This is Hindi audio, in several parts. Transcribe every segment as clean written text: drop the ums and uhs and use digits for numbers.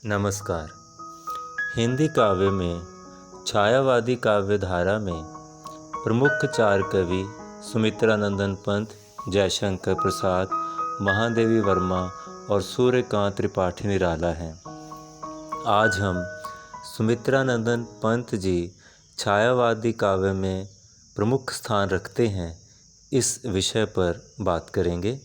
नमस्कार। हिंदी काव्य में छायावादी काव्य धारा में प्रमुख चार कवि सुमित्रानंदन पंत, जयशंकर प्रसाद, महादेवी वर्मा और सूर्यकांत त्रिपाठी निराला हैं। आज हम सुमित्रानंदन पंत जी छायावादी काव्य में प्रमुख स्थान रखते हैं, इस विषय पर बात करेंगे।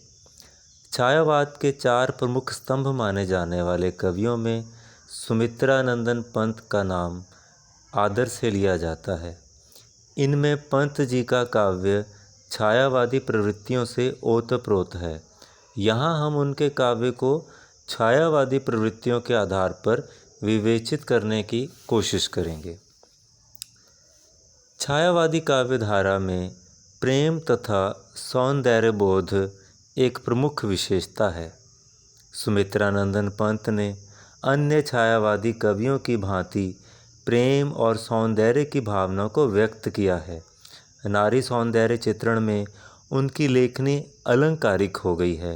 छायावाद के चार प्रमुख स्तंभ माने जाने वाले कवियों में सुमित्रानंदन पंत का नाम आदर से लिया जाता है। इनमें पंत जी का काव्य छायावादी प्रवृत्तियों से ओतप्रोत है। यहाँ हम उनके काव्य को छायावादी प्रवृत्तियों के आधार पर विवेचित करने की कोशिश करेंगे। छायावादी काव्य धारा में प्रेम तथा सौंदर्य बोध एक प्रमुख विशेषता है। सुमित्रानंदन पंत ने अन्य छायावादी कवियों की भांति प्रेम और सौंदर्य की भावना को व्यक्त किया है। नारी सौंदर्य चित्रण में उनकी लेखनी अलंकारिक हो गई है।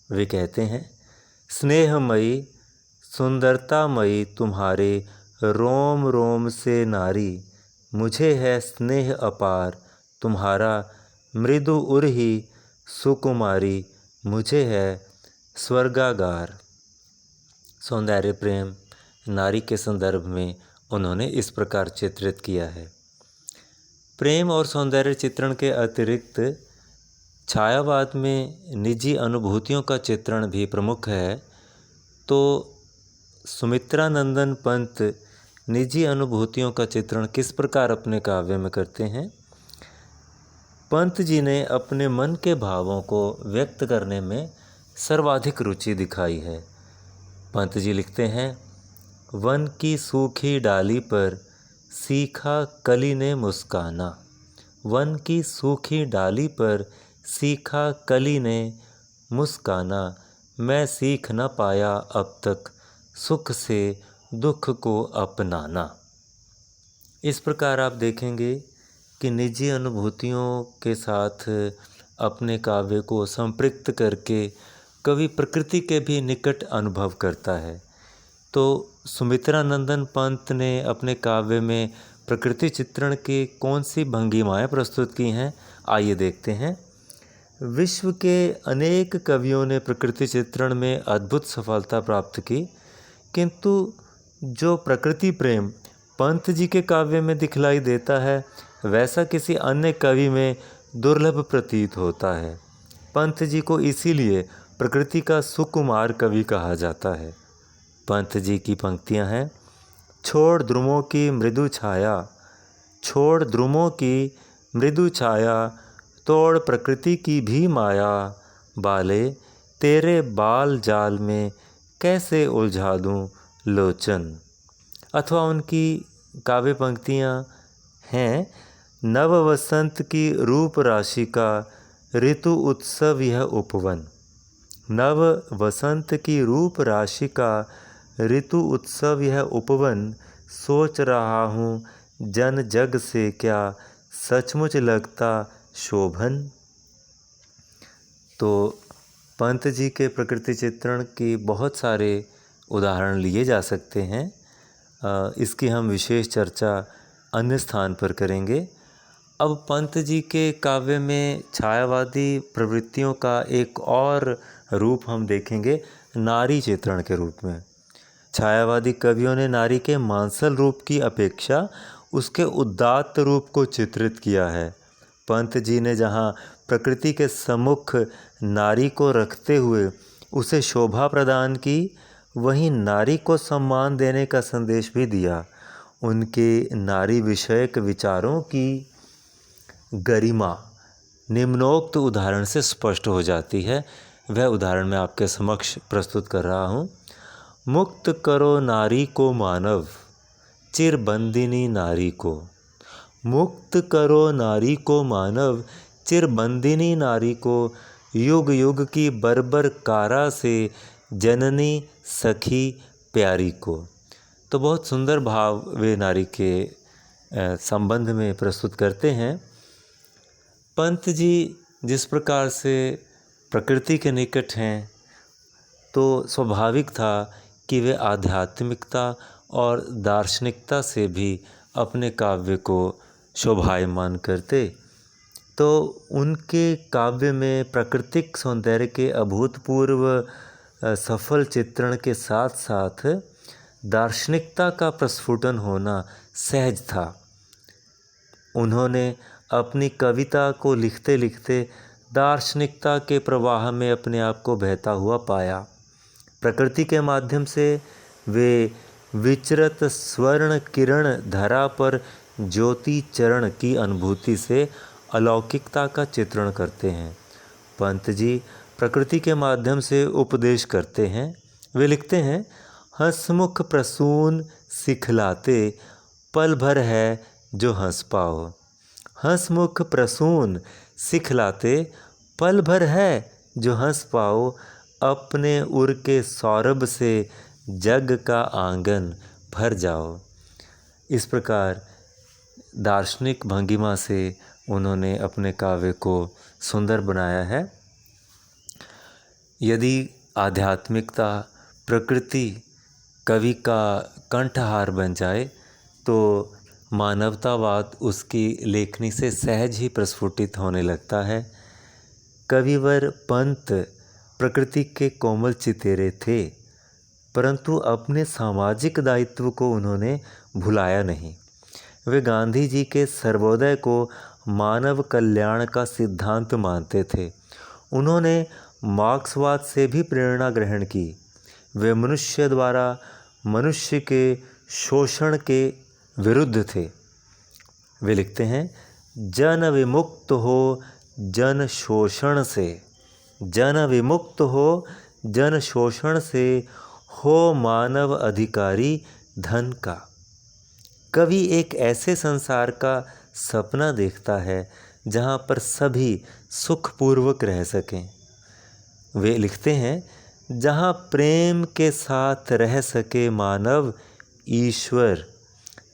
वे कहते हैं, स्नेहमयी सुंदरतामयी तुम्हारे रोम रोम से नारी, मुझे है स्नेह अपार तुम्हारा मृदु उर्ही सुकुमारी, मुझे है स्वर्गागार। सौंदर्य प्रेम नारी के संदर्भ में उन्होंने इस प्रकार चित्रित किया है। प्रेम और सौंदर्य चित्रण के अतिरिक्त छायावाद में निजी अनुभूतियों का चित्रण भी प्रमुख है। तो सुमित्रानंदन पंत निजी अनुभूतियों का चित्रण किस प्रकार अपने काव्य में करते हैं? पंत जी ने अपने मन के भावों को व्यक्त करने में सर्वाधिक रुचि दिखाई है। पंत जी लिखते हैं, वन की सूखी डाली पर सीखा कली ने मुस्काना। वन की सूखी डाली पर सीखा कली ने मुस्काना, मैं सीख न पाया अब तक सुख से दुख को अपनाना। इस प्रकार आप देखेंगे कि निजी अनुभूतियों के साथ अपने काव्य को संपृक्त करके कवि प्रकृति के भी निकट अनुभव करता है। तो सुमित्रानंदन पंत ने अपने काव्य में प्रकृति चित्रण की कौन सी भंगिमाएँ प्रस्तुत की हैं, आइए देखते हैं। विश्व के अनेक कवियों ने प्रकृति चित्रण में अद्भुत सफलता प्राप्त की, किंतु जो प्रकृति प्रेम पंत जी के काव्य में दिखलाई देता है, वैसा किसी अन्य कवि में दुर्लभ प्रतीत होता है। पंत जी को इसीलिए प्रकृति का सुकुमार कवि कहा जाता है। पंत जी की पंक्तियां हैं, छोड़ द्रुमों की मृदु छाया, छोड़ द्रुमों की मृदु छाया, तोड़ प्रकृति की भी माया, बाले तेरे बाल जाल में कैसे उलझा दूं लोचन। अथवा उनकी काव्य पंक्तियां हैं, नव वसंत की रूप राशि का ऋतु उत्सव यह उपवन। नव वसंत की रूप राशि का ऋतु उत्सव यह उपवन, सोच रहा हूँ जन जग से क्या सचमुच लगता शोभन। तो पंत जी के प्रकृति चित्रण की बहुत सारे उदाहरण लिए जा सकते हैं। इसकी हम विशेष चर्चा अन्य स्थान पर करेंगे। अब पंत जी के काव्य में छायावादी प्रवृत्तियों का एक और रूप हम देखेंगे, नारी चित्रण के रूप में। छायावादी कवियों ने नारी के मांसल रूप की अपेक्षा उसके उदात्त रूप को चित्रित किया है। पंत जी ने जहाँ प्रकृति के सम्मुख नारी को रखते हुए उसे शोभा प्रदान की, वहीं नारी को सम्मान देने का संदेश भी दिया। उनके नारी विषयक विचारों की गरिमा निम्नोक्त उदाहरण से स्पष्ट हो जाती है। वह उदाहरण मैं आपके समक्ष प्रस्तुत कर रहा हूँ। मुक्त करो नारी को मानव, चिरबंदिनी नारी को। मुक्त करो नारी को मानव, चिरबंदिनी नारी को, युग युग की बर्बर कारा से जननी सखी प्यारी को। तो बहुत सुंदर भाव वे नारी के संबंध में प्रस्तुत करते हैं। पंत जी जिस प्रकार से प्रकृति के निकट हैं, तो स्वाभाविक था कि वे आध्यात्मिकता और दार्शनिकता से भी अपने काव्य को शोभायमान करते। तो उनके काव्य में प्राकृतिक सौंदर्य के अभूतपूर्व सफल चित्रण के साथ साथ दार्शनिकता का प्रस्फुटन होना सहज था। उन्होंने अपनी कविता को लिखते लिखते दार्शनिकता के प्रवाह में अपने आप को बहता हुआ पाया। प्रकृति के माध्यम से वे विचरत स्वर्ण किरण धरा पर ज्योति चरण की अनुभूति से अलौकिकता का चित्रण करते हैं। पंत जी प्रकृति के माध्यम से उपदेश करते हैं। वे लिखते हैं, हंसमुख प्रसून सिखलाते पल भर है जो हंस पाओ। हंसमुख प्रसून सिखलाते पल भर है जो हंस पाओ। अपने उर के सौरभ से जग का आंगन भर जाओ। इस प्रकार दार्शनिक भंगिमा से उन्होंने अपने काव्य को सुंदर बनाया है। यदि आध्यात्मिकता प्रकृति कवि का कंठहार बन जाए तो मानवतावाद उसकी लेखनी से सहज ही प्रस्फुटित होने लगता है। कविवर पंत प्रकृति के कोमल चितेरे थे, परंतु अपने सामाजिक दायित्व को उन्होंने भुलाया नहीं। वे गांधी जी के सर्वोदय को मानव कल्याण का सिद्धांत मानते थे। उन्होंने मार्क्सवाद से भी प्रेरणा ग्रहण की। वे मनुष्य द्वारा मनुष्य के शोषण के विरुद्ध थे। वे लिखते हैं, जन विमुक्त हो जन शोषण से, जन विमुक्त हो जन शोषण से, हो मानव अधिकारी धन का। कवि एक ऐसे संसार का सपना देखता है जहाँ पर सभी सुखपूर्वक रह सकें। वे लिखते हैं, जहाँ प्रेम के साथ रह सके मानव ईश्वर,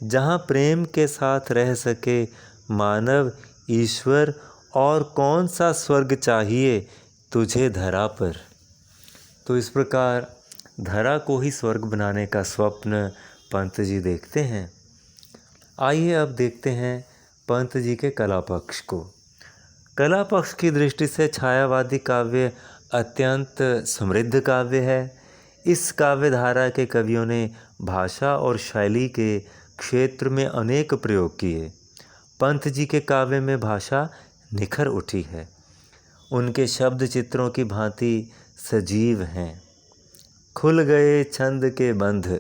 जहाँ प्रेम के साथ रह सके मानव ईश्वर, और कौन सा स्वर्ग चाहिए तुझे धरा पर। तो इस प्रकार धरा को ही स्वर्ग बनाने का स्वप्न पंत जी देखते हैं। आइए अब देखते हैं पंत जी के कला पक्ष को। कला पक्ष की दृष्टि से छायावादी काव्य अत्यंत समृद्ध काव्य है। इस काव्य धारा के कवियों ने भाषा और शैली के क्षेत्र में अनेक प्रयोग किए। पंत जी के काव्य में भाषा निखर उठी है। उनके शब्द चित्रों की भांति सजीव हैं। खुल गए छंद के बंध,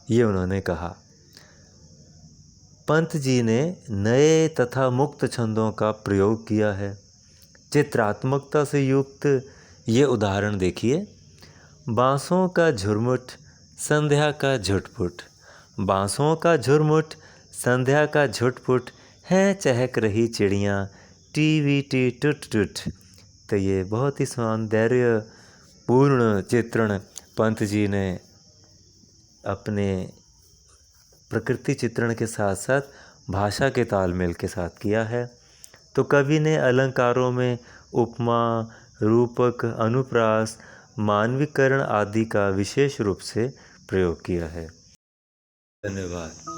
ये उन्होंने कहा। पंत जी ने नए तथा मुक्त छंदों का प्रयोग किया है। चित्रात्मकता से युक्त ये उदाहरण देखिए, बांसों का झुरमुट संध्या का झुटपुट, बांसों का झुरमुट संध्या का झुटपुट, हैं चहक रही चिड़ियाँ टी टुट टुट। तो ये बहुत ही सौंदर्यपूर्ण चित्रण पंत जी ने अपने प्रकृति चित्रण के साथ साथ भाषा के तालमेल के साथ किया है। तो कवि ने अलंकारों में उपमा, रूपक, अनुप्रास, मानवीकरण आदि का विशेष रूप से प्रयोग किया है। धन्यवाद।